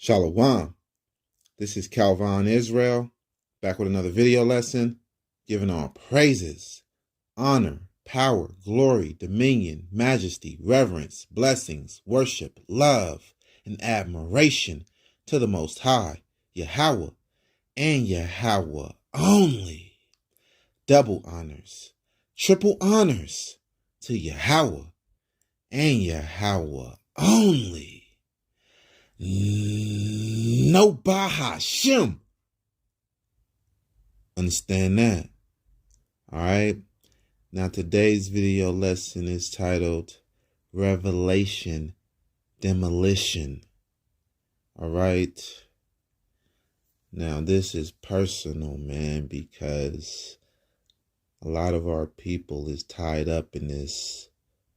Shalom. This is Calvin Israel, back with another video lesson, giving all praises, honor, power, glory, dominion, majesty, reverence, blessings, worship, love, and admiration to the Most High, Yahweh, and Yahweh only. Double honors, triple honors to Yahweh and Yahweh only. No Bahashim. Understand that? All right. Now today's video lesson is titled Revelation Demolition. All right. Now this is personal, man, because a lot of our people is tied up in this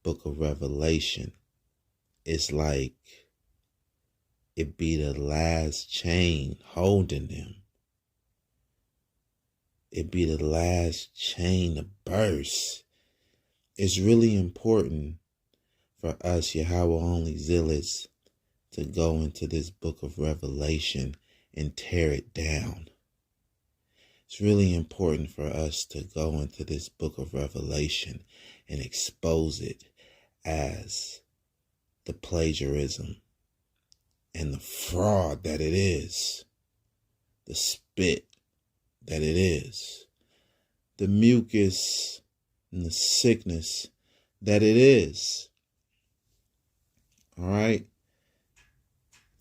book of Revelation. It's like it be the last chain holding them. It be the last chain to burst. It's really important for us, Yahweh only zealots, to go into this book of Revelation and tear it down. It's really important for us to go into this book of Revelation and expose it as the plagiarism and the fraud that it is, the spit that it is, the mucus and the sickness that it is. All right?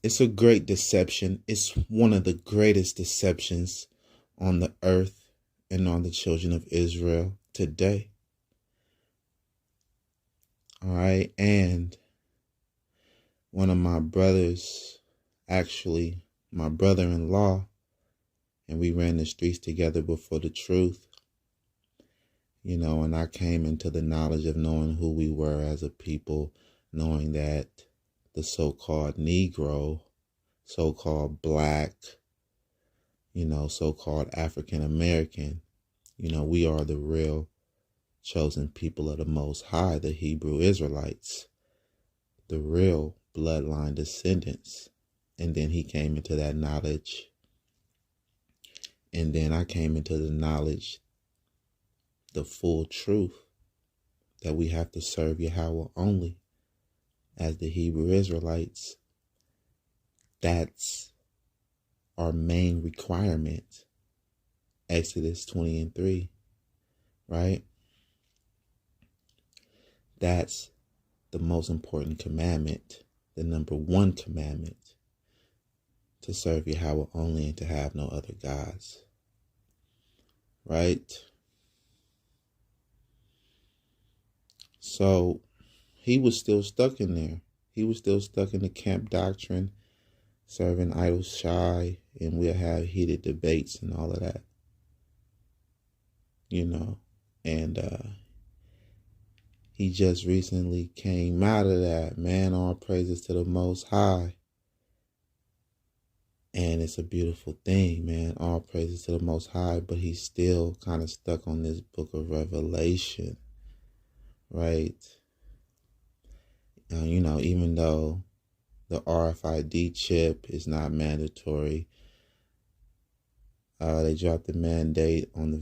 It's a great deception. It's one of the greatest deceptions on the earth and on the children of Israel today. All right? And one of my brothers, actually my brother-in-law, and we ran the streets together before the truth, and I came into the knowledge of knowing who we were as a people, knowing that the so-called Negro, so-called Black, so-called African American, we are the real chosen people of the Most High, the Hebrew Israelites, the real bloodline descendants. And then he came into that knowledge. And then I came into the knowledge, the full truth, that we have to serve Yahweh only as the Hebrew Israelites. That's our main requirement. Exodus 20:3, right? That's the most important commandment, the number one commandment, to serve Yahweh only and to have no other gods. Right? So he was still stuck in there. He was still stuck in the camp doctrine, serving idols shy, and we'll have heated debates and all of that. And he just recently came out of that, man. All praises to the Most High. And it's a beautiful thing, man. All praises to the Most High. But he's still kind of stuck on this book of Revelation, right? Even though the RFID chip is not mandatory, they dropped the mandate on the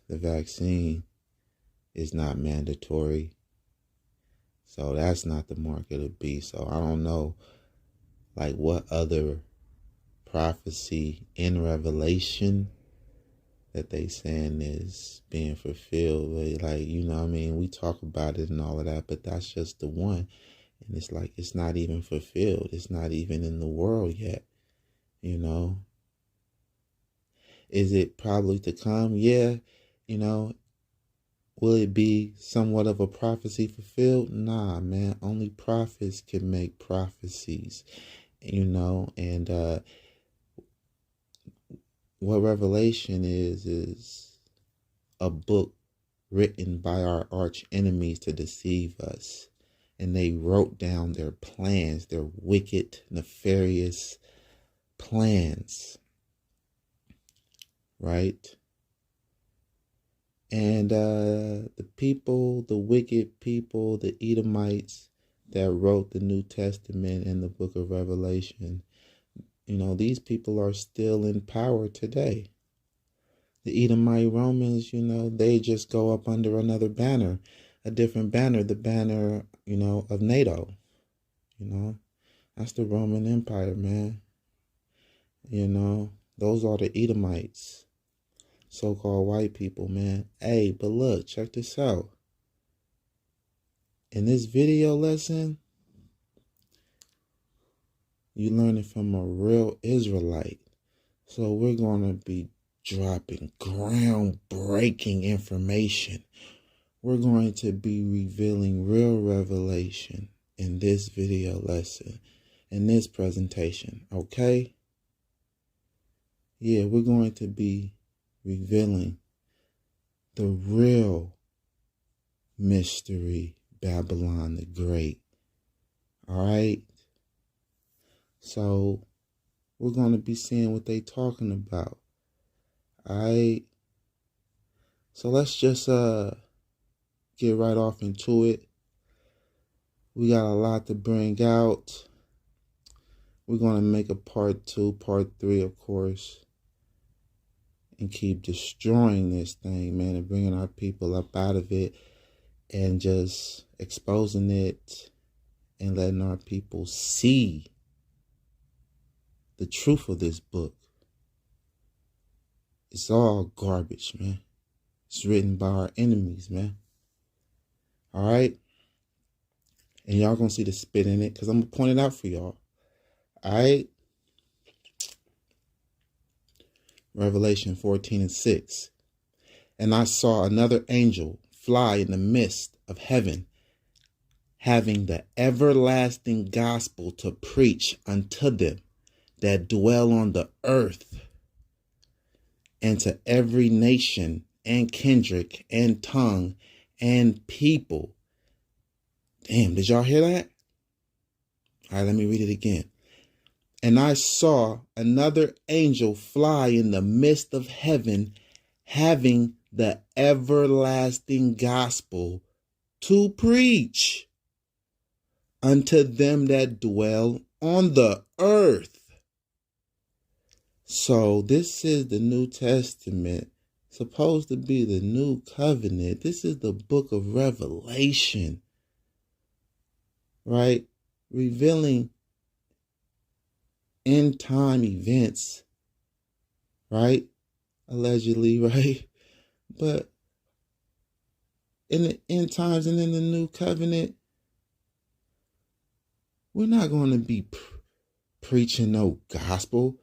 vaccine is not mandatory. So that's not the mark of the beast. So I don't know, what other prophecy in Revelation that they saying is being fulfilled. We talk about it and all of that, but that's just the one. And it's it's not even fulfilled. It's not even in the world yet, Is it probably to come? Yeah, Will it be somewhat of a prophecy fulfilled? Nah, man. Only prophets can make prophecies, and what Revelation is a book written by our arch enemies to deceive us. And they wrote down their plans, their wicked, nefarious plans. Right? And the people, the wicked people, the Edomites that wrote the New Testament and the book of Revelation, these people are still in power today. The Edomite Romans, they just go up under another banner, a different banner, the banner, of NATO. That's the Roman Empire, man. Those are the Edomites, so-called white people, man. Hey, but look, check this out. In this video lesson, you learn it from a real Israelite. So we're going to be dropping groundbreaking information. We're going to be revealing real revelation in this video lesson, in this presentation, okay? Yeah, we're going to be revealing the real mystery, Babylon the Great. All right? So we're going to be seeing what they talking about. All right? So let's just get right off into it. We got a lot to bring out. We're going to make a part 2, part 3, of course, and keep destroying this thing, man, and bringing our people up out of it and just exposing it and letting our people see the truth of this book. It's all garbage, man. It's written by our enemies, man. All right? And y'all gonna see the spit in it because I'm gonna point it out for y'all. All right? Revelation 14:6. And I saw another angel fly in the midst of heaven, having the everlasting gospel to preach unto them that dwell on the earth, and to every nation and kindred and tongue and people. Damn, did y'all hear that? All right, let me read it again. And I saw another angel fly in the midst of heaven, having the everlasting gospel to preach unto them that dwell on the earth. So this is the New Testament, supposed to be the new covenant. This is the book of Revelation, right? Revealing end time events, right? Allegedly, right? But in the end times and in the new covenant, we're not going to be preaching no gospel.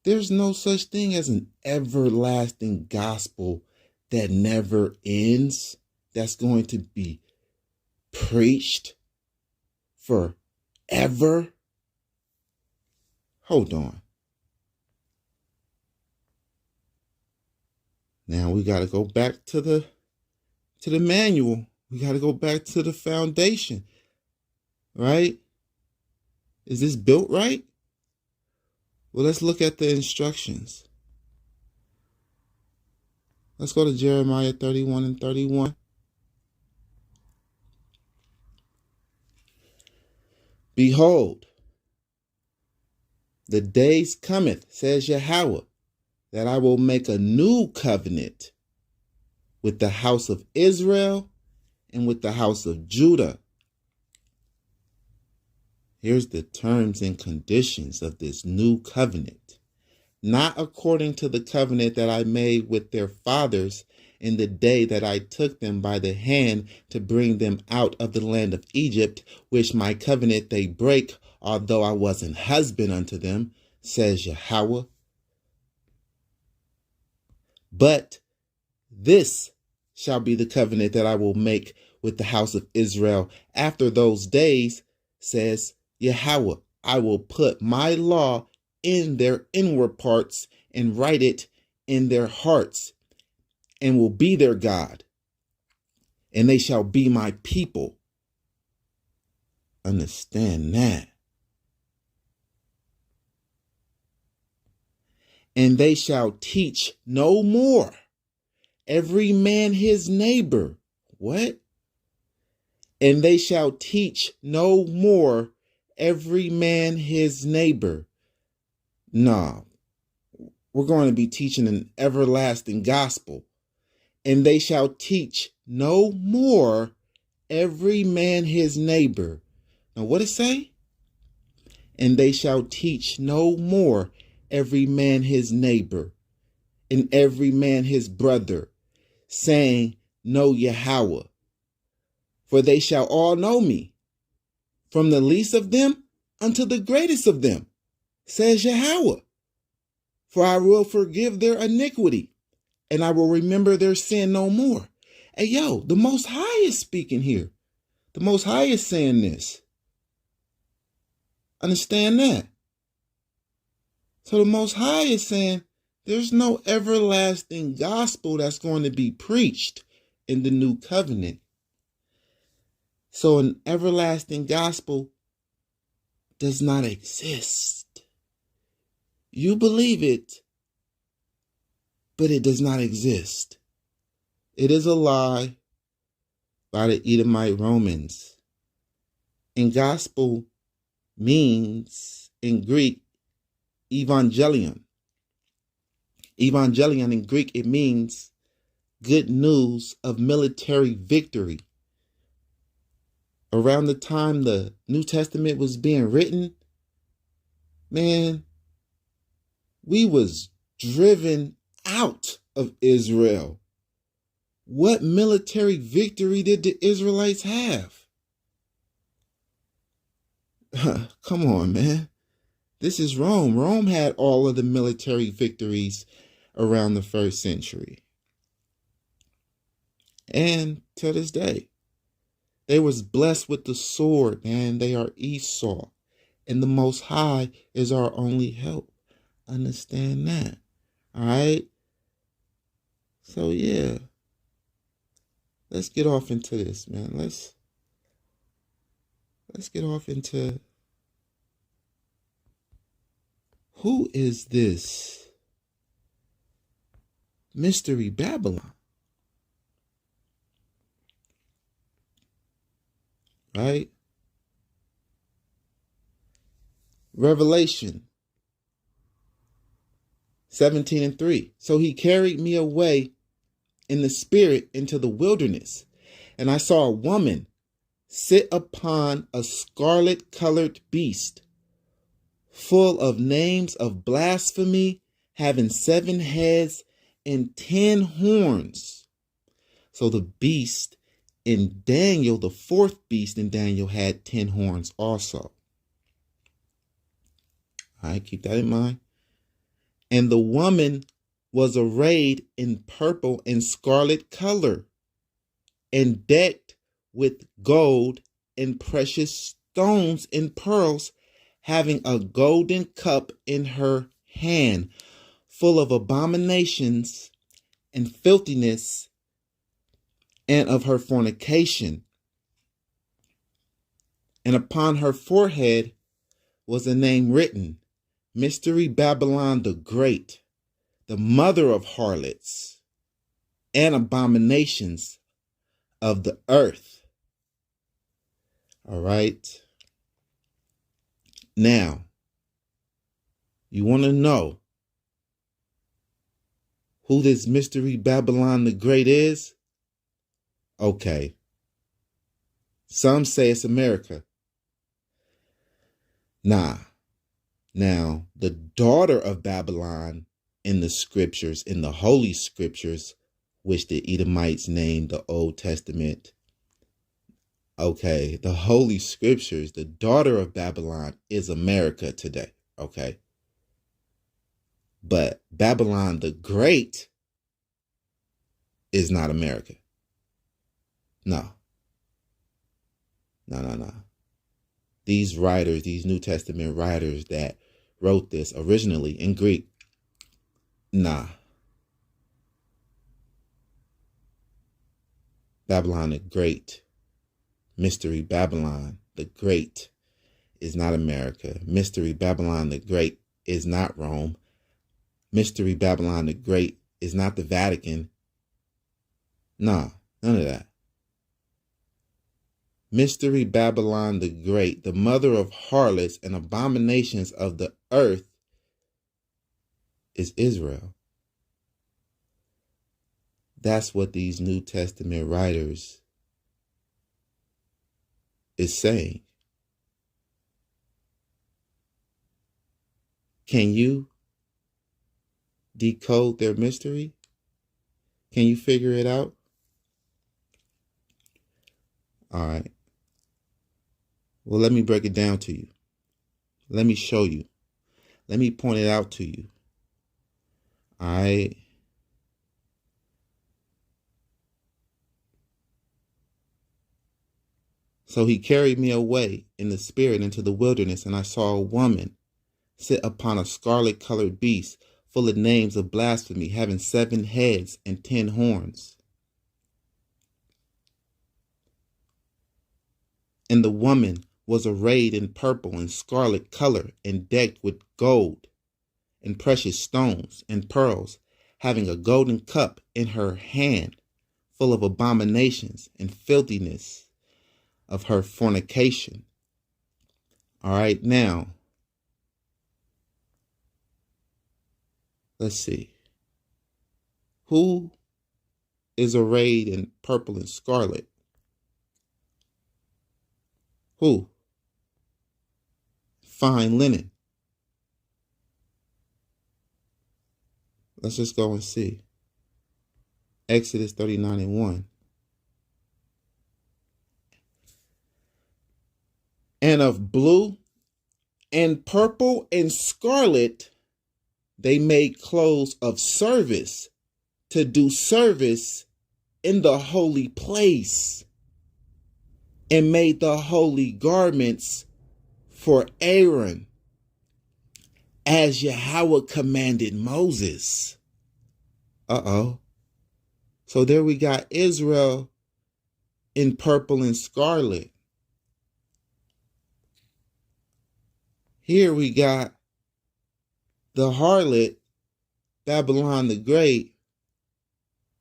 There's no such thing as an everlasting gospel that never ends, that's going to be preached forever. Hold on. Now we got to go back to the manual. We got to go back to the foundation, right? Is this built right? Well, let's look at the instructions. Let's go to Jeremiah 31:31. Behold, the days cometh, says Yahweh, that I will make a new covenant with the house of Israel and with the house of Judah. Here's the terms and conditions of this new covenant. Not according to the covenant that I made with their fathers in the day that I took them by the hand to bring them out of the land of Egypt, which my covenant they break, although I was an husband unto them, says Yahweh. But this shall be the covenant that I will make with the house of Israel after those days, says Yahweh. I will put my law in their inward parts and write it in their hearts, and will be their God, and they shall be my people. Understand that. And they shall teach no more every man his neighbor. What? And they shall teach no more every man his neighbor No, we're going to be teaching an everlasting gospel. And they shall teach no more every man his neighbor. Now, what it say? And they shall teach no more every man his neighbor and every man his brother, saying, Know Yahweh. For they shall all know me, from the least of them unto the greatest of them, says Yahweh. For I will forgive their iniquity, and I will remember their sin no more. Hey, yo, the Most High is speaking here. The Most High is saying this. Understand that? So the Most High is saying there's no everlasting gospel that's going to be preached in the new covenant. So an everlasting gospel does not exist. You believe it, but it does not exist. It is a lie by the Edomite Romans. And gospel means, in Greek, evangelion. Evangelion in Greek, it means good news of military victory. Around the time the New Testament was being written, man, we was driven out of Israel. What military victory did the Israelites have? Come on, man. This is Rome. Rome had all of the military victories around the first century. And to this day, they was blessed with the sword, man. They are Esau. And the Most High is our only help. Understand that. All right? So, yeah. Let's get off into this, man. Let's get off into who is this Mystery Babylon? Right? Revelation 17:3. So he carried me away in the spirit into the wilderness, and I saw a woman sit upon a scarlet-colored beast, full of names of blasphemy, having 7 heads and 10 horns. So the beast in Daniel, the 4th beast in Daniel, had 10 horns also. All right, keep that in mind. And the woman was arrayed in purple and scarlet color, and decked with gold and precious stones and pearls, having a golden cup in her hand, full of abominations and filthiness, and of her fornication. And upon her forehead was a name written, Mystery Babylon the Great, the mother of harlots and abominations of the earth. All right. Now, you want to know who this Mystery Babylon the Great is? Okay. Some say it's America. Nah. Now, the daughter of Babylon in the scriptures, in the holy scriptures, which the Edomites named the Old Testament. Okay, the holy scriptures, the daughter of Babylon is America today. Okay. But Babylon the Great is not America. No. No. These writers, these New Testament writers that wrote this originally in Greek, nah. Babylon the Great, Mystery Babylon the Great is not America. Mystery Babylon the Great is not Rome. Mystery Babylon the Great is not the Vatican. Nah, none of that. Mystery Babylon the Great, the mother of harlots and abominations of the earth, is Israel. That's what these New Testament writers is saying. Can you decode their mystery? Can you figure it out? All right. Well, let me break it down to you. Let me show you. Let me point it out to you. All right. So he carried me away in the spirit into the wilderness, and I saw a woman sit upon a scarlet-colored beast, full of names of blasphemy, having 7 heads and 10 horns. And the woman was arrayed in purple and scarlet color, and decked with gold and precious stones and pearls, having a golden cup in her hand, full of abominations and filthiness of her fornication. All right, now, let's see. Who is arrayed in purple and scarlet? Who? Fine linen. Let's just go and see. Exodus 39:1. And of blue and purple and scarlet, they made clothes of service to do service in the holy place, and made the holy garments for Aaron, as Yahweh commanded Moses. So there we got Israel in purple and scarlet. Here we got the harlot, Babylon the Great,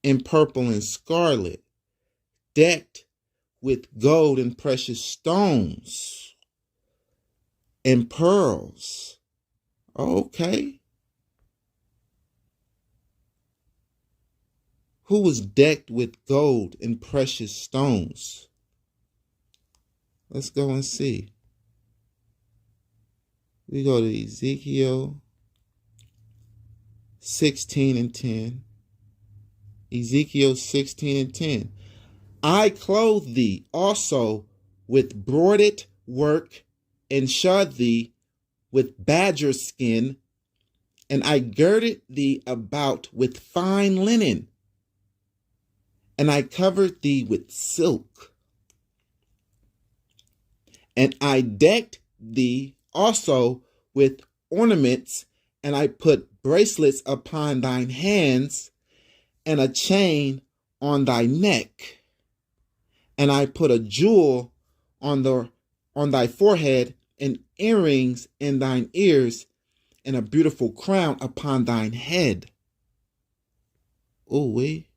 in purple and scarlet, decked with gold and precious stones and pearls. Okay. Who was decked with gold and precious stones? Let's go and see. We go to Ezekiel 16:10. Ezekiel 16:10. I clothe thee also with broided work, and shod thee with badger skin, and I girded thee about with fine linen, and I covered thee with silk, and I decked thee also with ornaments, and I put bracelets upon thine hands, and a chain on thy neck, and I put a jewel on thy forehead, and earrings in thine ears, and a beautiful crown upon thine head. Ooh-wee.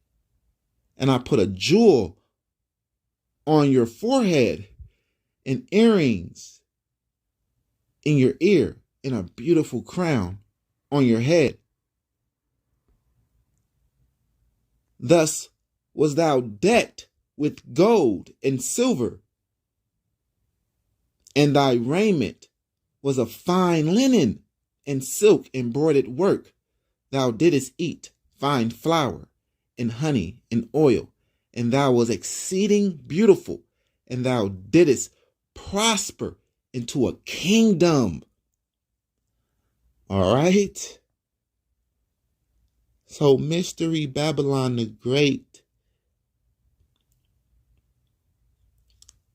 And I put a jewel on your forehead, and earrings in your ear, and a beautiful crown on your head. Thus was thou decked with gold and silver, and thy raiment was of fine linen and silk embroidered work. Thou didst eat fine flour and honey and oil, and thou was exceeding beautiful, and thou didst prosper into a kingdom. All right. So Mystery Babylon the Great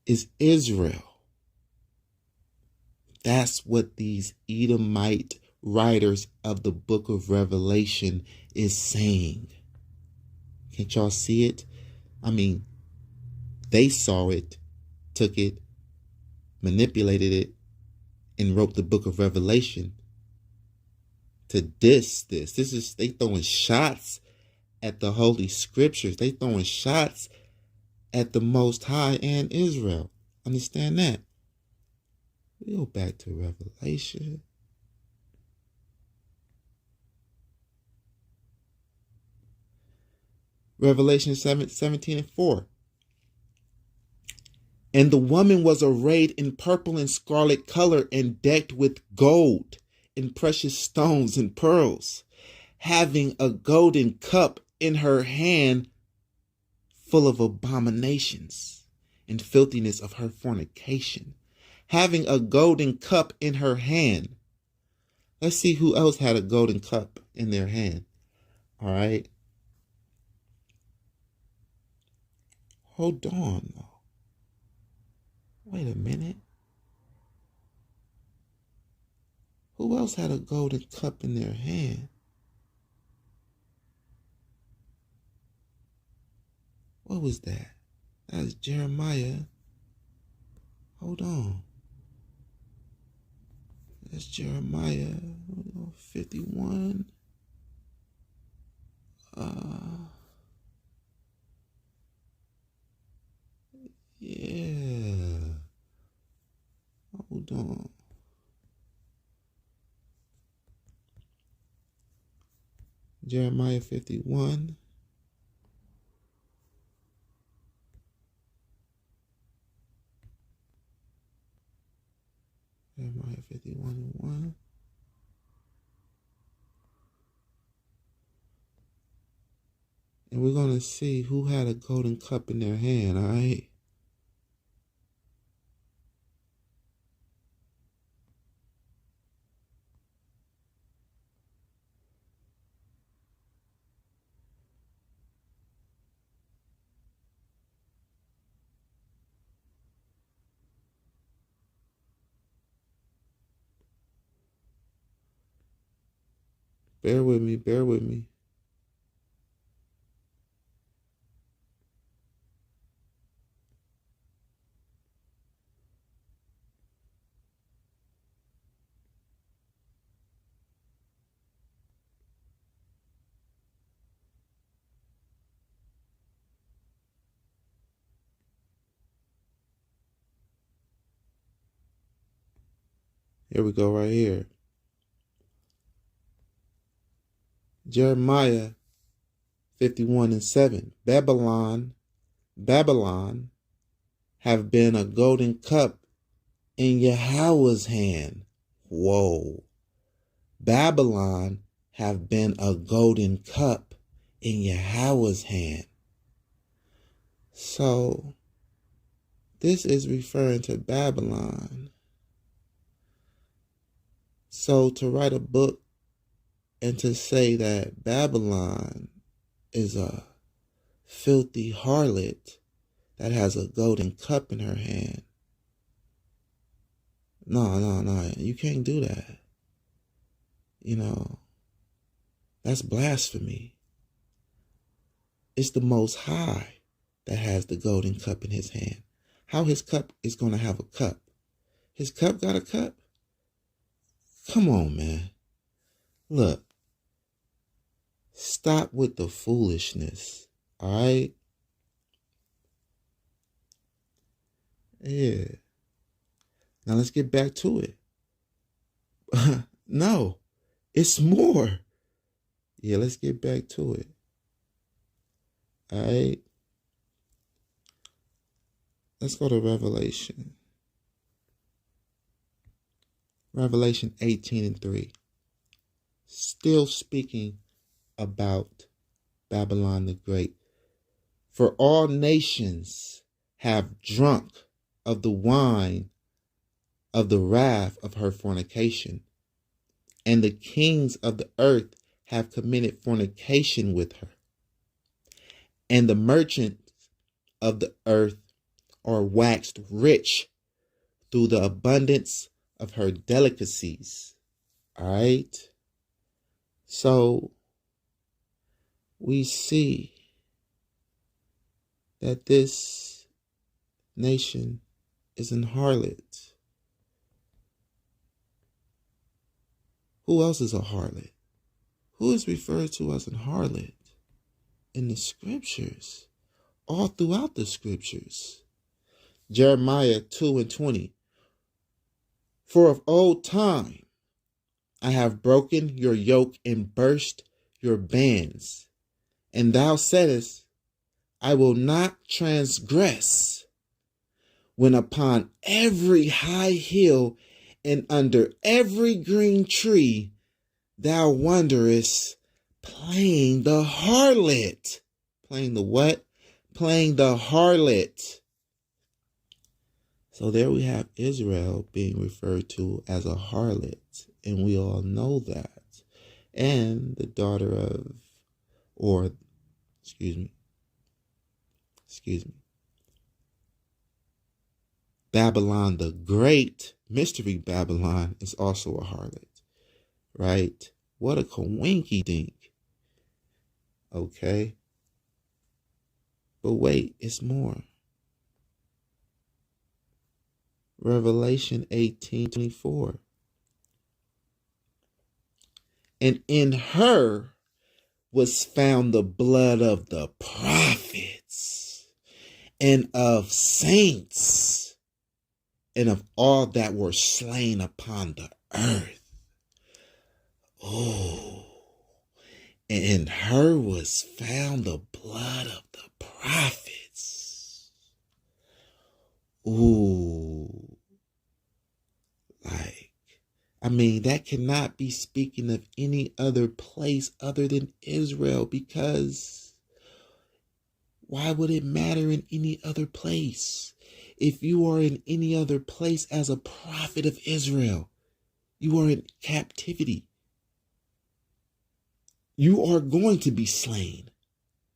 is Israel. That's what these Edomite writers of the book of Revelation is saying. Can't y'all see it? I mean, they saw it, took it, manipulated it, and wrote the book of Revelation to diss this. They throwing shots at the Holy Scriptures. They throwing shots at the Most High and Israel. Understand that? We go back to Revelation. Revelation 17:4. And the woman was arrayed in purple and scarlet color and decked with gold and precious stones and pearls, having a golden cup in her hand full of abominations and filthiness of her fornication. Having a golden cup in her hand. Let's see who else had a golden cup in their hand. All right. Hold on, though. Wait a minute. Who else had a golden cup in their hand? What was that? That's Jeremiah. Hold on. That's Jeremiah 51. Yeah. Hold on. Jeremiah 51. Jeremiah 51:1. And we're going to see who had a golden cup in their hand, all right? Bear with me, bear with me. Here we go right here. Jeremiah 51:7. Babylon have been a golden cup in Yahweh's hand. Whoa. Babylon have been a golden cup in Yahweh's hand. So, this is referring to Babylon. So, to write a book and to say that Babylon is a filthy harlot that has a golden cup in her hand. No. You can't do that. You know, that's blasphemy. It's the Most High that has the golden cup in his hand. How his cup is going to have a cup? His cup got a cup? Come on, man. Look. Stop with the foolishness, all right? Yeah. Now let's get back to it. No, it's more. Yeah, let's get back to it. All right. Let's go to Revelation. Revelation 18:3. Still speaking about Babylon the Great. For all nations have drunk of the wine of the wrath of her fornication, and the kings of the earth have committed fornication with her, and the merchants of the earth are waxed rich through the abundance of her delicacies. All right? So, we see that this nation is an harlot. Who else is a harlot? Who is referred to as an harlot in the scriptures? All throughout the scriptures. Jeremiah 2:20. For of old time I have broken your yoke and burst your bands. And thou saidest, I will not transgress when upon every high hill and under every green tree thou wanderest, playing the harlot. Playing the what? Playing the harlot. So there we have Israel being referred to as a harlot, and we all know that. And the daughter of, or, excuse me, Babylon the Great, Mystery Babylon, is also a harlot, right? What a coinky dink. Okay. But wait, it's more. Revelation 18:24. And in her was found the blood of the prophets and of saints and of all that were slain upon the earth. Oh, and in her was found the blood of the prophets. Ooh, that cannot be speaking of any other place other than Israel, because why would it matter in any other place? If you are in any other place as a prophet of Israel, you are in captivity. You are going to be slain.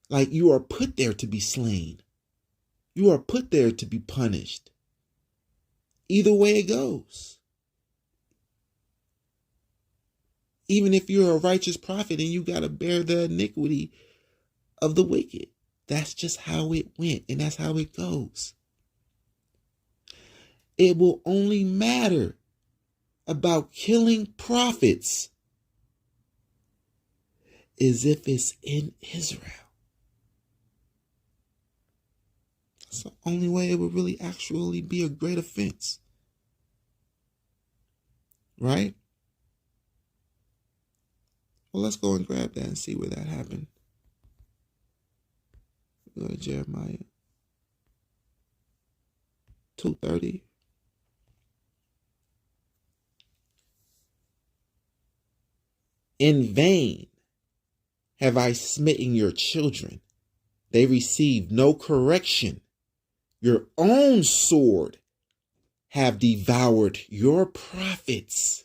Like, you are put there to be slain. You are put there to be punished. Either way it goes. Even if you're a righteous prophet and you got to bear the iniquity of the wicked. That's just how it went, and that's how it goes. It will only matter about killing prophets is if it's in Israel. That's the only way it would really actually be a great offense. Right? Well, let's go and grab that and see where that happened. Go to Jeremiah 2:30. In vain have I smitten your children. They received no correction. Your own sword have devoured your prophets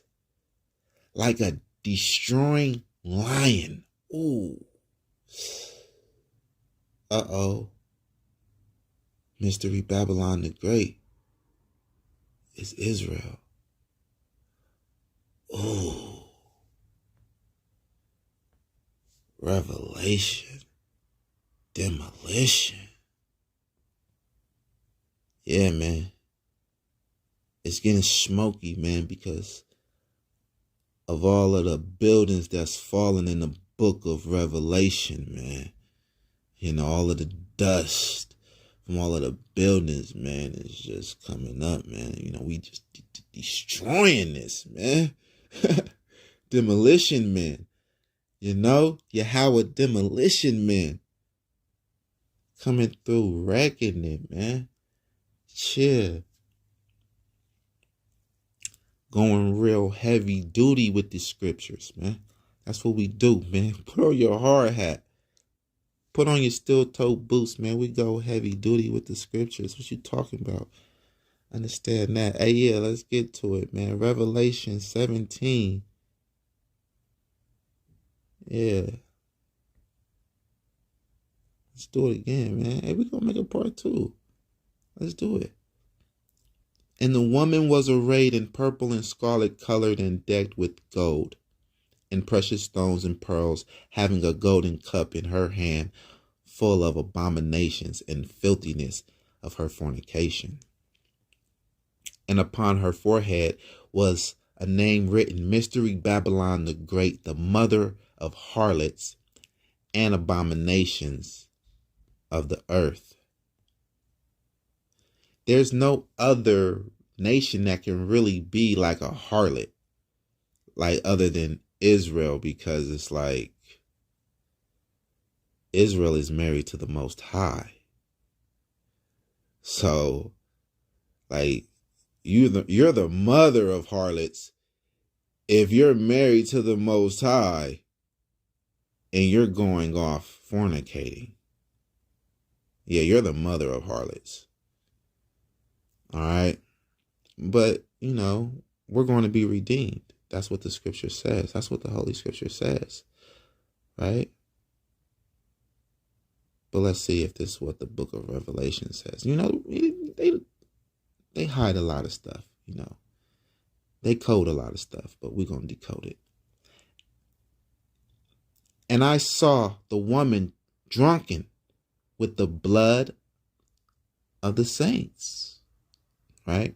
like a destroying lion. Ooh. Uh-oh. Mystery Babylon the Great is Israel. Ooh. Revelation. Demolition. Yeah, man. It's getting smoky, man, because of all of the buildings that's fallen in the book of Revelation, man. You know, all of the dust from all of the buildings, man, is just coming up, man. You know, we just destroying this, man. Demolition man. You know, Yahweh demolition man. Coming through, wrecking it, man. Chill. Going real heavy duty with the scriptures, man. That's what we do, man. Put on your hard hat. Put on your steel-toed boots, man. We go heavy duty with the scriptures. What you talking about? Understand that. Hey, yeah, let's get to it, man. Revelation 17. Yeah. Let's do it again, man. Hey, we gonna make a part 2. Let's do it. And the woman was arrayed in purple and scarlet colored and decked with gold and precious stones and pearls, having a golden cup in her hand full of abominations and filthiness of her fornication. And upon her forehead was a name written, Mystery Babylon the Great, the mother of harlots and abominations of the earth. There's no other nation that can really be like a harlot, like other than Israel, because it's like Israel is married to the Most High. So, like, you're the mother of harlots if you're married to the Most High and you're going off fornicating. Yeah, you're the mother of harlots. All right. But, we're going to be redeemed. That's what the scripture says. That's what the Holy Scripture says. Right? But let's see if this is what the book of Revelation says. They hide a lot of stuff, They code a lot of stuff, but we're going to decode it. And I saw the woman drunken with the blood of the saints, right?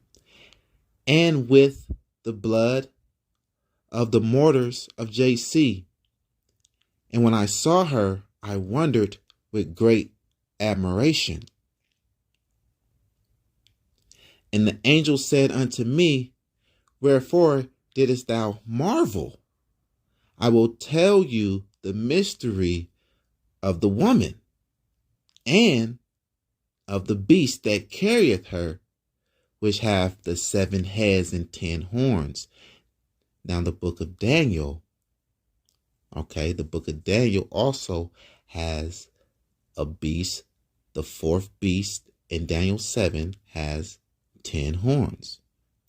And with the blood of the martyrs of JC. And when I saw her, I wondered with great admiration. And the angel said unto me, wherefore didst thou marvel? I will tell you the mystery of the woman and of the beast that carrieth her, which hath the 7 heads and 10 horns. Now the book of Daniel, the book of Daniel also has a beast. The 4th beast in Daniel 7 has 10 horns.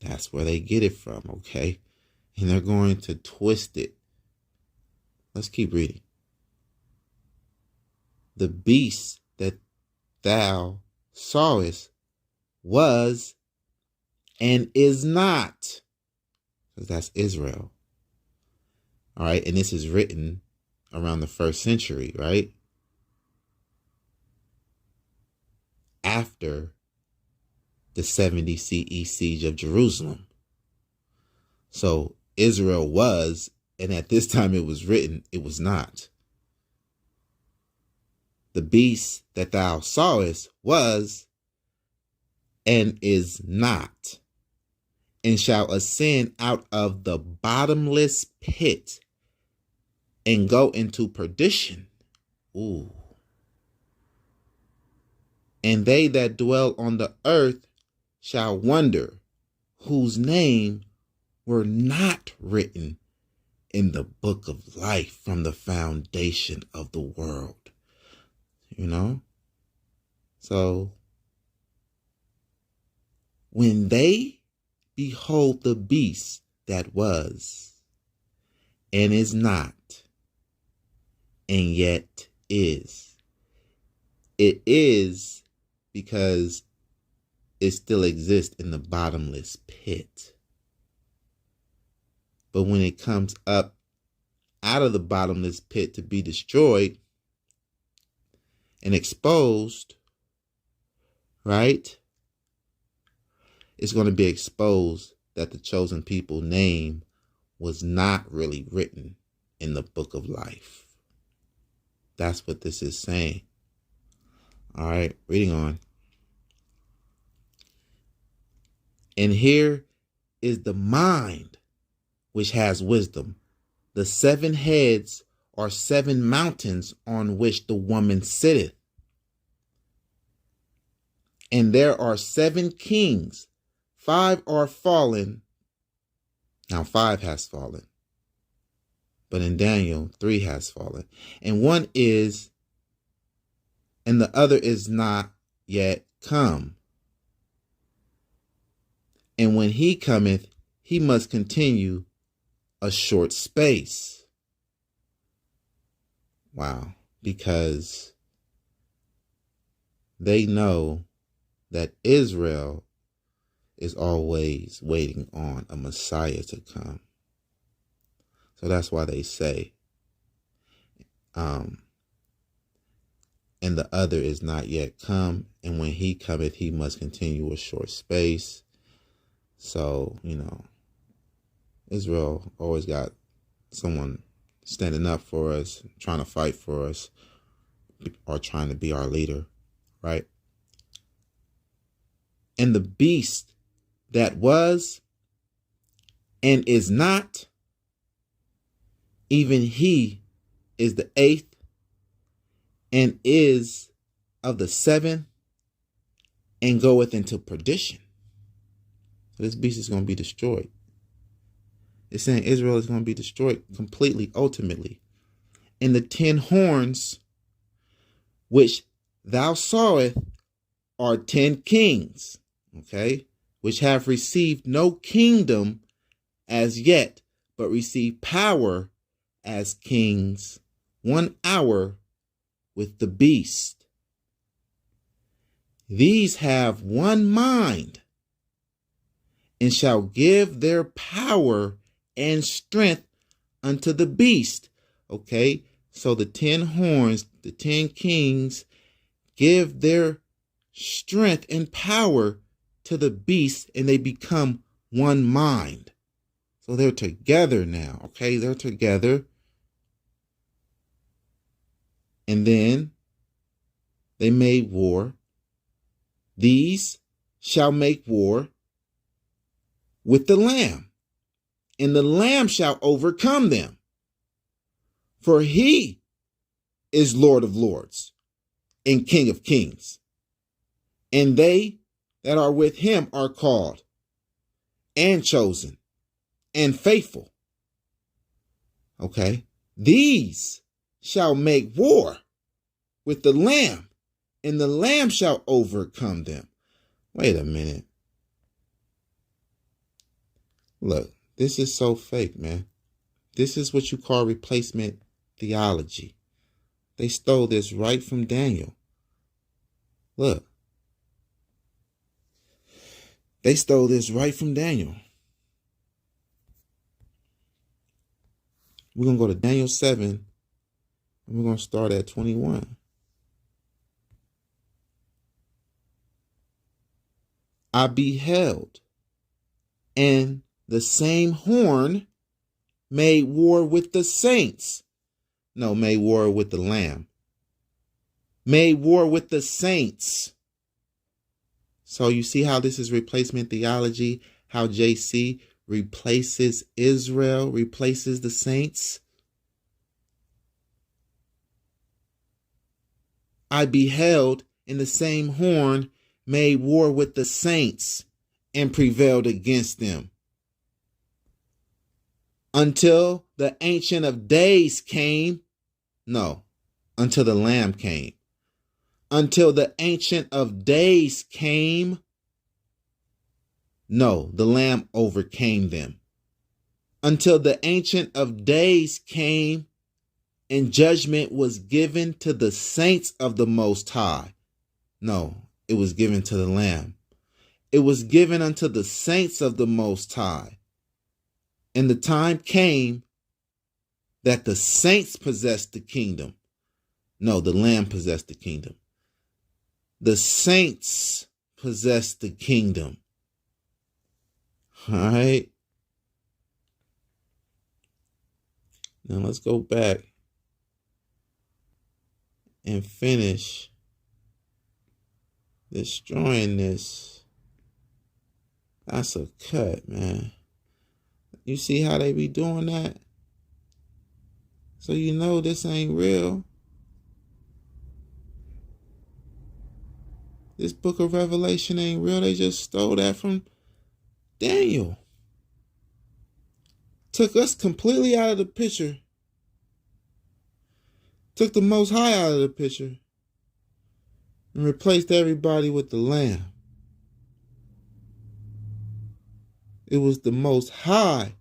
That's where they get it from, okay? And they're going to twist it. Let's keep reading. The beast that thou sawest was and is not, because that's Israel. All right, and this is written around the 1st century, right? After the 70 CE siege of Jerusalem. So Israel was, and at this time it was written, it was not. The beast that thou sawest was and is not, and shall ascend out of the bottomless pit and go into perdition. Ooh. And they that dwell on the earth shall wonder, whose name were not written in the book of life from the foundation of the world. So when they behold the beast that was and is not and yet is, it is because it still exists in the bottomless pit. But when it comes up out of the bottomless pit to be destroyed and exposed, right? It's going to be exposed that the chosen people name was not really written in the book of life. That's what this is saying. All right, reading on. And here is the mind which has wisdom. The 7 heads are 7 mountains on which the woman sitteth. And there are 7 kings. 5 are fallen. Now 5 has fallen. But in Daniel, 3 has fallen. And one is, and the other is not yet come. And when he cometh, he must continue a short space. Wow. Because they know that Israel is always waiting on a Messiah to come. So that's why they say, and the other is not yet come, and when he cometh, he must continue a short space. So, Israel always got someone standing up for us, trying to fight for us, or trying to be our leader, right? And the beast that was and is not, even he is the 8th and is of the seventh, and goeth into perdition. So this beast is going to be destroyed. It's saying Israel is going to be destroyed completely, ultimately. And the 10 horns which thou sawest are 10 kings, okay, which have received no kingdom as yet, but receive power as kings 1 hour with the beast. These have one mind, and shall give their power and strength unto the beast. Okay, so the 10 horns, the 10 kings, give their strength and power to the beast, and they become one mind. So they're together now, okay? They're together. And then they made war. These shall make war with the Lamb, and the Lamb shall overcome them. For he is Lord of lords and King of kings. And they that are with him are called and chosen and faithful. Okay. These shall make war with the Lamb, and the Lamb shall overcome them. Wait a minute. Look, this is so fake, man. This is what you call replacement theology. They stole this right from Daniel. Look. They stole this right from Daniel. We're going to go to Daniel 7, and we're going to start at 21. I beheld, and the same horn made war with the saints. No, made war with the Lamb. Made war with the saints. So you see how this is replacement theology, how JC replaces Israel, replaces the saints. I beheld, and the same horn made war with the saints and prevailed against them, until the Ancient of Days came. No, until the Lamb came. Until the Ancient of Days came. No, the Lamb overcame them. Until the Ancient of Days came, and judgment was given to the saints of the Most High. No, it was given to the Lamb. It was given unto the saints of the Most High. And the time came that the saints possessed the kingdom. No, the Lamb possessed the kingdom. The saints possessed the kingdom. All right. Now let's go back and finish destroying this. That's a cut, man. You see how they be doing that? So you know this ain't real. This book of Revelation ain't real. They just stole that from Daniel. Took us completely out of the picture. Took the Most High out of the picture. And replaced everybody with the Lamb. It was the Most High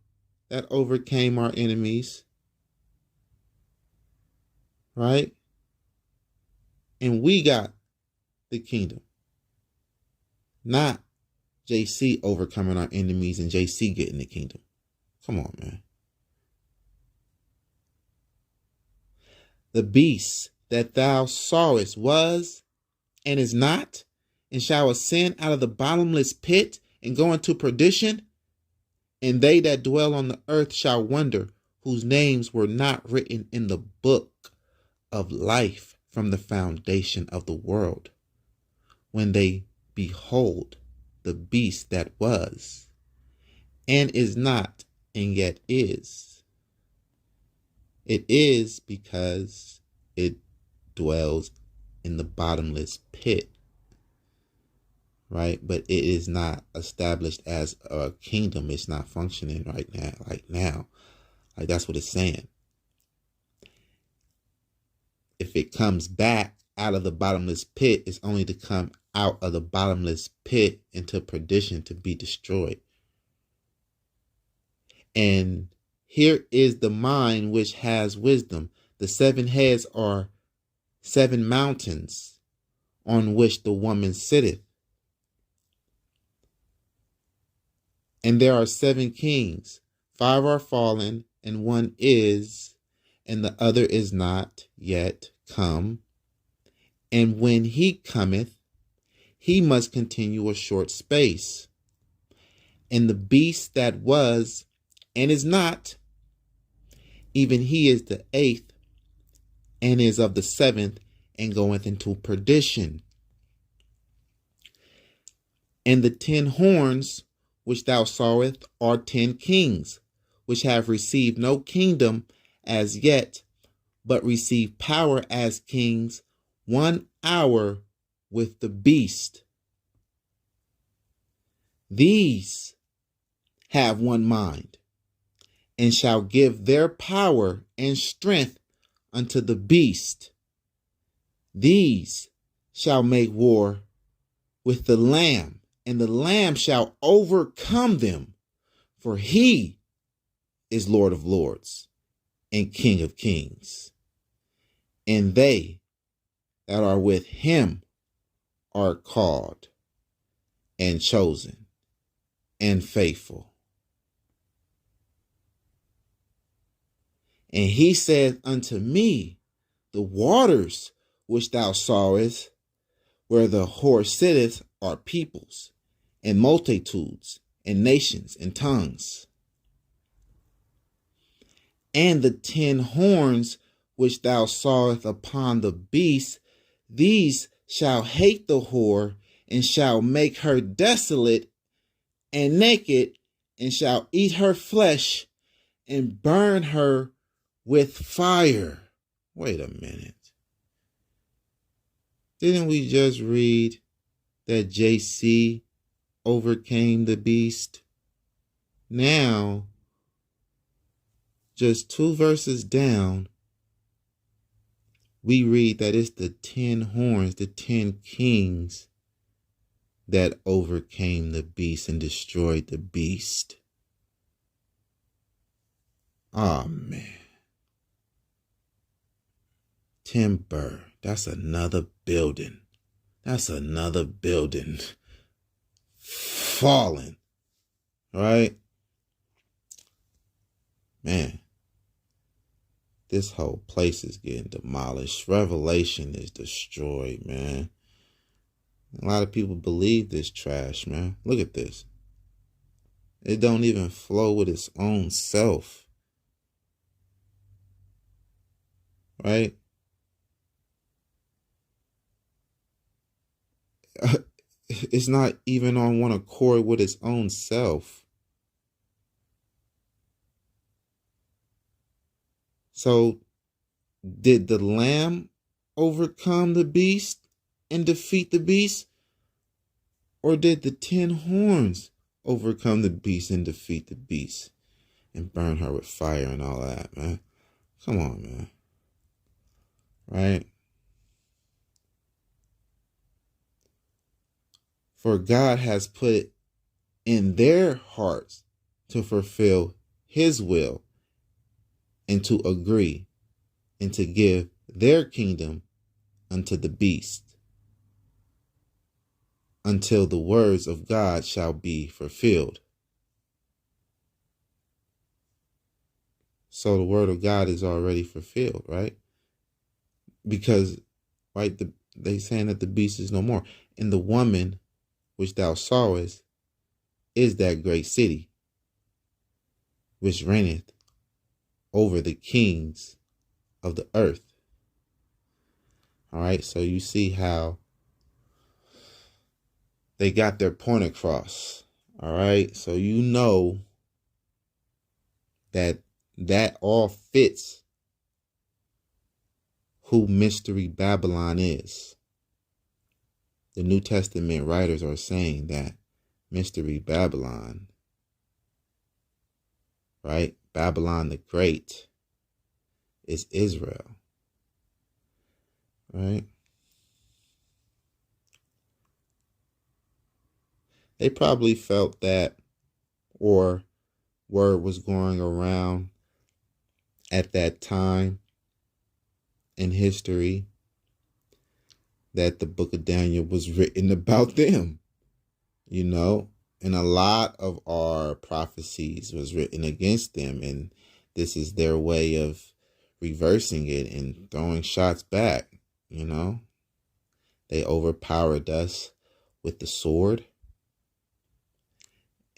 that overcame our enemies. Right? And we got the kingdom. Not JC overcoming our enemies and JC getting the kingdom. Come on, man. The beast that thou sawest was and is not, and shall ascend out of the bottomless pit and go into perdition. And they that dwell on the earth shall wonder, whose names were not written in the book of life from the foundation of the world, when they behold the beast that was, and is not, and yet is. It is because it dwells in the bottomless pit, right? But it is not established as a kingdom. It's not functioning right now. Like that's what it's saying. If it comes back out of the bottomless pit, it's only to come out of the bottomless pit into perdition to be destroyed. And here is the mind which has wisdom. The 7 heads are 7 mountains on which the woman sitteth. And there are 7 kings. 5 are fallen, and 1 is, and the other is not yet come. And when he cometh, he must continue a short space. And the beast that was and is not, even he is the 8th, and is of the 7th, and goeth into perdition. And the 10 horns which thou sawest are 10 kings, which have received no kingdom as yet, but receive power as kings 1 hour with the beast. These have one mind, and shall give their power and strength unto the beast. These shall make war with the Lamb, and the Lamb shall overcome them, for he is Lord of lords and King of kings. And they that are with him are called and chosen and faithful. And he said unto me, the waters which thou sawest, where the whore sitteth, are peoples, and multitudes, and nations, and tongues. And the 10 horns which thou sawest upon the beast, these shall hate the whore, and shall make her desolate and naked, and shall eat her flesh, and burn her with fire. Wait a minute. Didn't we just read that JC overcame the beast? Now, just 2 verses down, we read that it's the 10 horns, the 10 kings that overcame the beast and destroyed the beast. Oh, man. Timber, that's another building. That's another building falling, right? Man, this whole place is getting demolished. Revelation is destroyed, man. A lot of people believe this trash, man. Look at this. It don't even flow with its own self, right? It's not even on one accord with its own self. So, did the Lamb overcome the beast and defeat the beast? Or did the 10 horns overcome the beast and defeat the beast and burn her with fire and all that, man? Come on, man. Right? For God has put in their hearts to fulfill his will and to agree and to give their kingdom unto the beast until the words of God shall be fulfilled. So the word of God is already fulfilled, right? Because, right, they saying that the beast is no more. And the woman which thou sawest is that great city, which reigneth over the kings of the earth. All right, so you see how they got their point across. All right, so you know that all fits who Mystery Babylon is. The New Testament writers are saying that Mystery Babylon, right? Babylon the Great is Israel, right? They probably felt that, or word was going around at that time in history that the book of Daniel was written about them, and a lot of our prophecies was written against them, and this is their way of reversing it and throwing shots back. They overpowered us with the sword,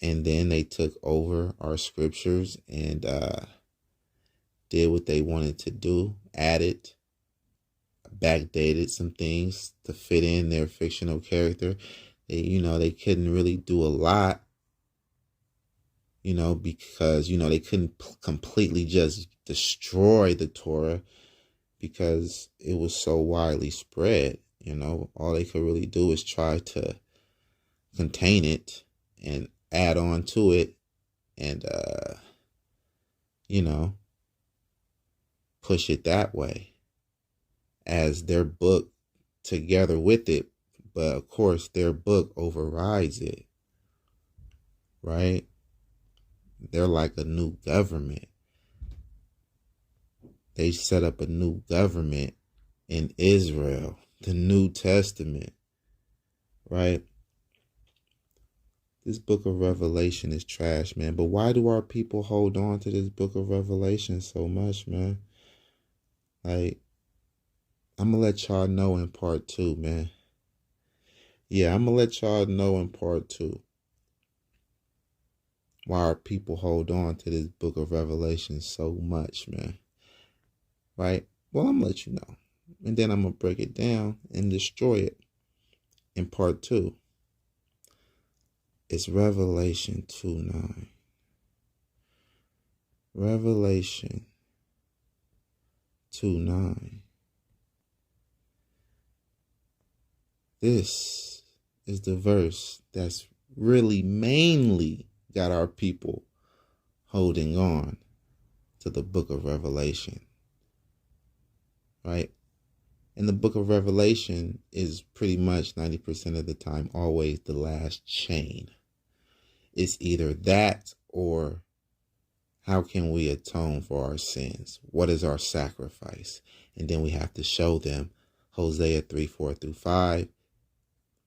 and then they took over our scriptures and did what they wanted to do, added, backdated some things to fit in their fictional character. They couldn't really do a lot, because, they couldn't completely just destroy the Torah because it was so widely spread. All they could really do is try to contain it and add on to it and, push it that way as their book together with it. But of course, their book overrides it, right? They're like a new government. They set up a new government in Israel, the New Testament, right? This book of Revelation is trash, man. But why do our people hold on to this book of Revelation so much, man? Like, I'm going to let y'all know in part 2, man. Yeah, I'm going to let y'all know in part 2 why our people hold on to this book of Revelation so much, man. Right? Well, I'm going to let you know. And then I'm going to break it down and destroy it in part 2. It's Revelation 2:9. Revelation 2:9. This is the verse that's really mainly got our people holding on to the book of Revelation, right? And the book of Revelation is pretty much 90% of the time always the last chain. It's either that or how can we atone for our sins? What is our sacrifice? And then we have to show them Hosea 3:4-5.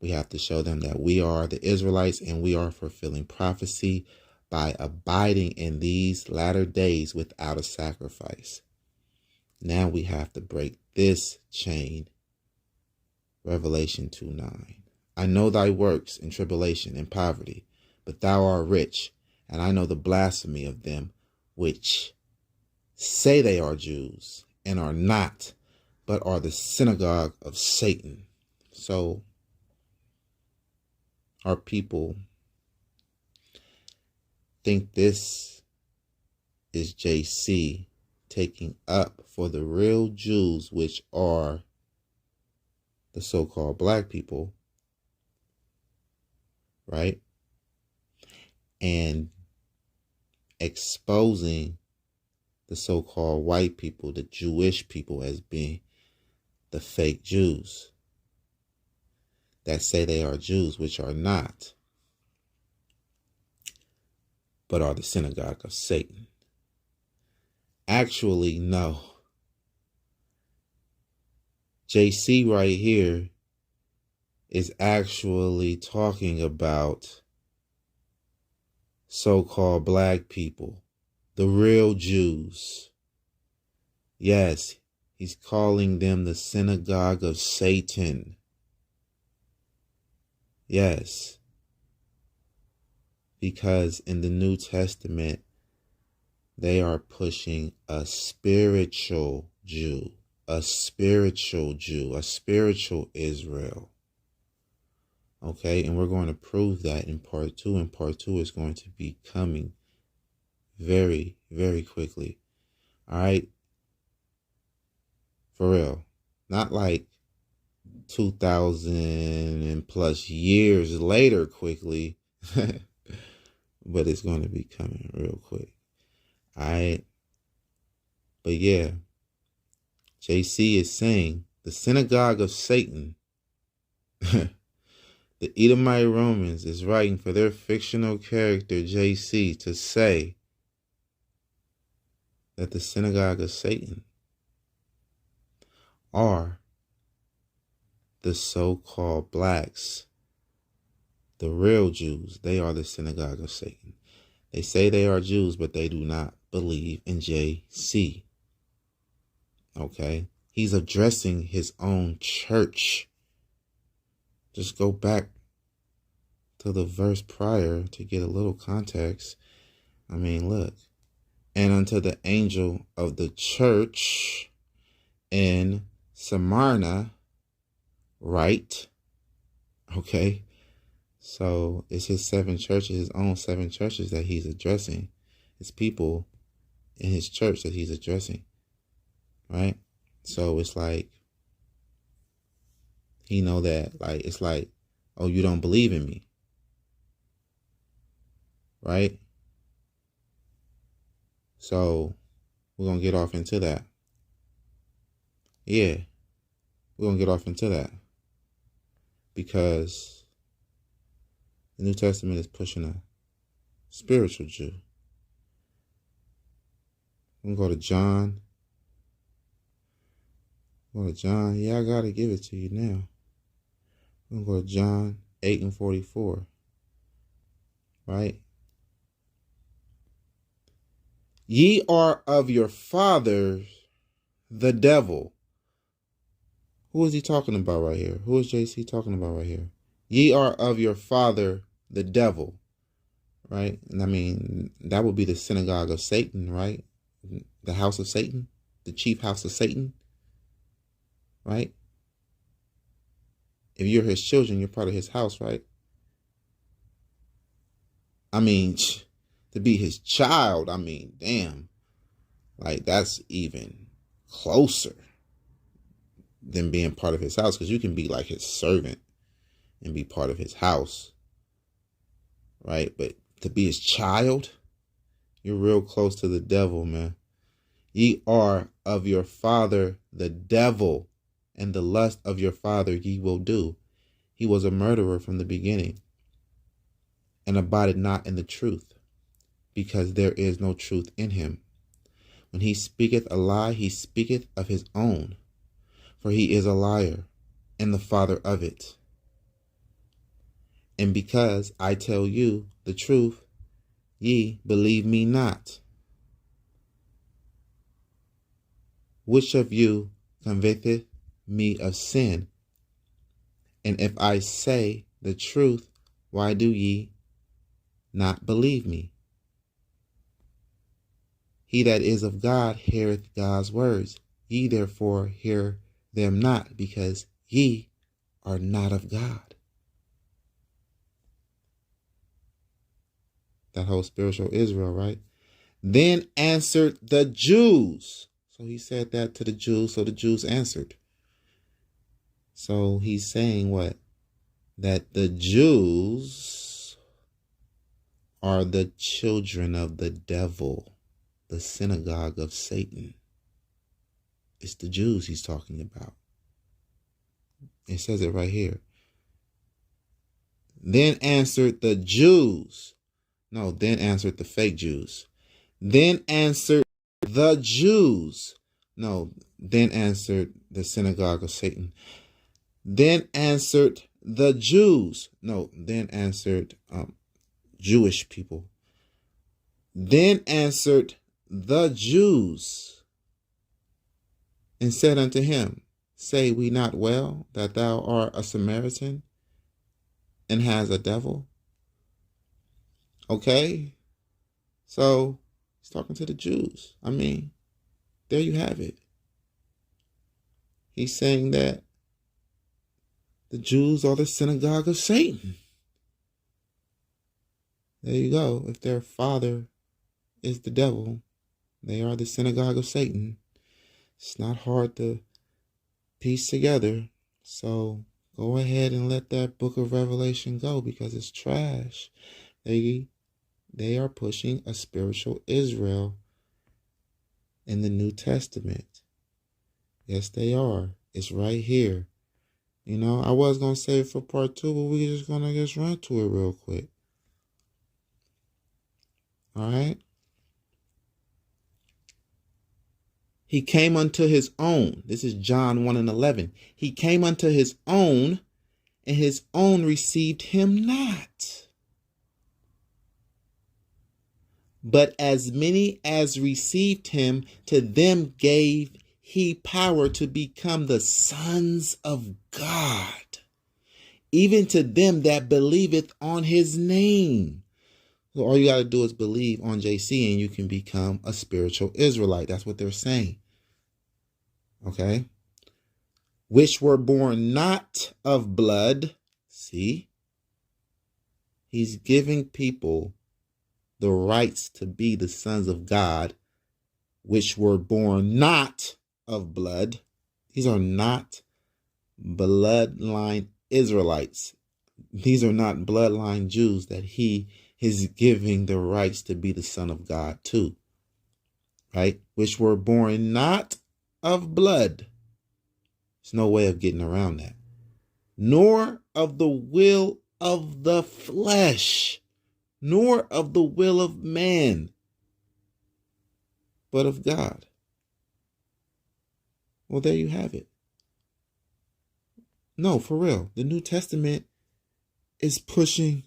We have to show them that we are the Israelites and we are fulfilling prophecy by abiding in these latter days without a sacrifice. Now we have to break this chain. Revelation 2:9. I know thy works in tribulation and poverty, but thou art rich, and I know the blasphemy of them which say they are Jews and are not, but are the synagogue of Satan. So our people think this is JC taking up for the real Jews, which are the so-called black people, right? And exposing the so-called white people, the Jewish people, as being the fake Jews that say they are Jews, which are not, but are the synagogue of Satan. Actually, no. JC right here is actually talking about so-called black people, the real Jews. Yes, he's calling them the synagogue of Satan. Yes, because in the New Testament, they are pushing a spiritual Jew, a spiritual Jew, a spiritual Israel. Okay, and we're going to prove that in part 2, and part 2 is going to be coming very, very quickly. All right, for real. Not like 2,000 and plus years later quickly, but it's going to be coming real quick. Alright. But yeah, JC is saying the synagogue of Satan, the Edomite Romans, is writing for their fictional character JC to say that the synagogue of Satan are the so-called blacks, the real Jews. They are the synagogue of Satan. They say they are Jews, but they do not believe in JC. Okay? He's addressing his own church. Just go back to the verse prior to get a little context. I mean, look. And unto the angel of the church in Smyrna, right? Okay? So it's his 7 churches, his own 7 churches that he's addressing. His people in his church that he's addressing. Right? So it's like, he know that, like, it's like, oh, you don't believe in me. Right? So we're going to get off into that. Yeah. We're going to get off into that. Because the New Testament is pushing a spiritual Jew. I'm going to go to John. Go to John. Yeah, I got to give it to you now. I'm going to go to John 8:44. Right? Ye are of your father, the devil. Who is he talking about right here? Who is JC talking about right here? Ye are of your father, the devil. Right? And I mean, that would be the synagogue of Satan, right? The house of Satan, the chief house of Satan. Right? If you're his children, you're part of his house, right? I mean, to be his child, I mean, damn. Like, that's even closer than being part of his house, because you can be like his servant and be part of his house, right? But to be his child, you're real close to the devil, man. Ye are of your father, the devil, and the lust of your father ye will do. He was a murderer from the beginning, and abided not in the truth, because there is no truth in him. When he speaketh a lie, he speaketh of his own, for he is a liar, and the father of it. And because I tell you the truth, ye believe me not. Which of you convicteth me of sin? And if I say the truth, why do ye not believe me? He that is of God heareth God's words. Ye therefore hear them not, because ye are not of God. That whole spiritual Israel, right? Then answered the Jews. So he said that to the Jews, so the Jews answered. So he's saying what? That the Jews are the children of the devil, the synagogue of Satan. It's the Jews he's talking about. It says it right here. Then answered the Jews. No, then answered the fake Jews. Then answered the Jews. No, then answered the synagogue of Satan. Then answered the Jews. No, then answered Jewish people. Then answered the Jews and said unto him, say we not well that thou art a Samaritan and has a devil? Okay, so he's talking to the Jews. I mean, there you have it. He's saying that the Jews are the synagogue of Satan. There you go. If their father is the devil, they are the synagogue of Satan. It's not hard to piece together. So go ahead and let that book of Revelation go because it's trash. They are pushing a spiritual Israel in the New Testament. Yes, they are. It's right here. You know, I was going to save it for part 2, but we're just going to just run to it real quick. All right? He came unto his own. This is John 1:11. He came unto his own, and his own received him not. But as many as received him, to them gave he power to become the sons of God, even to them that believeth on his name. So all you got to do is believe on JC and you can become a spiritual Israelite. That's what they're saying. Okay? Which were born not of blood. See? He's giving people the rights to be the sons of God, which were born not of blood. These are not bloodline Israelites. These are not bloodline Jews that he is giving the rights to be the son of God to. Right? Which were born not of blood. There's no way of getting around that. Nor of the will of the flesh, nor of the will of man, but of God. Well, there you have it. No, for real. The New Testament is pushing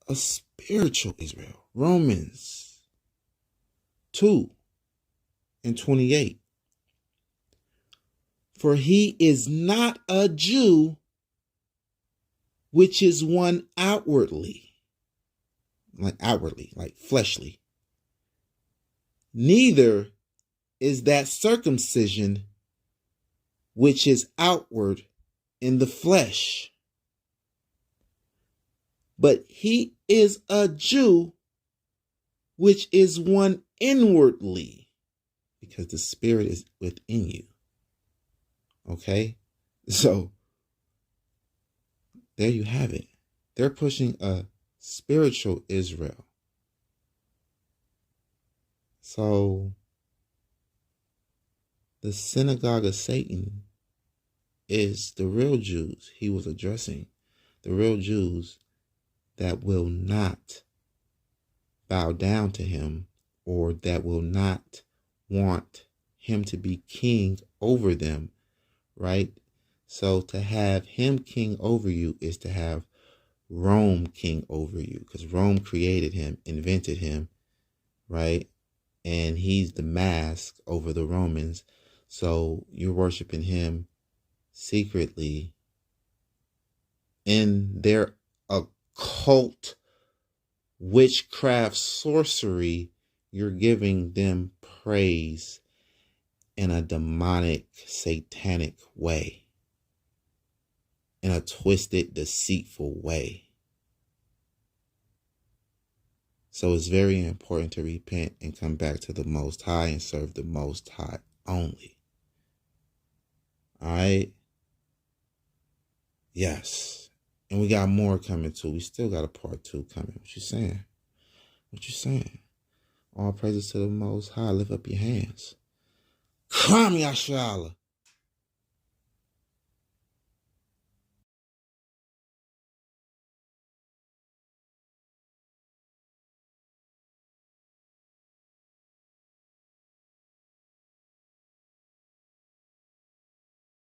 a spiritual Israel. Romans 2:28. For he is not a Jew, which is one outwardly, like fleshly. Neither is that circumcision which is outward in the flesh. But he is a Jew, which is one inwardly, because the Spirit is within you. Okay? So, there you have it. They're pushing a spiritual Israel. So, the synagogue of Satan is the real Jews he was addressing. The real Jews that will not bow down to him, or that will not want him to be king over them, right? So to have him king over you is to have Rome king over you, because Rome created him, invented him, right? And he's the mask over the Romans. So you're worshiping him secretly in their occult witchcraft sorcery. You're giving them praise in a demonic, satanic way, in a twisted, deceitful way. So it's very important to repent and come back to the Most High and serve the Most High only. All right? Yes. And we got more coming too. We still got a part 2 coming. What you saying? What you saying? All praises to the Most High. Lift up your hands. Kwame Ashala.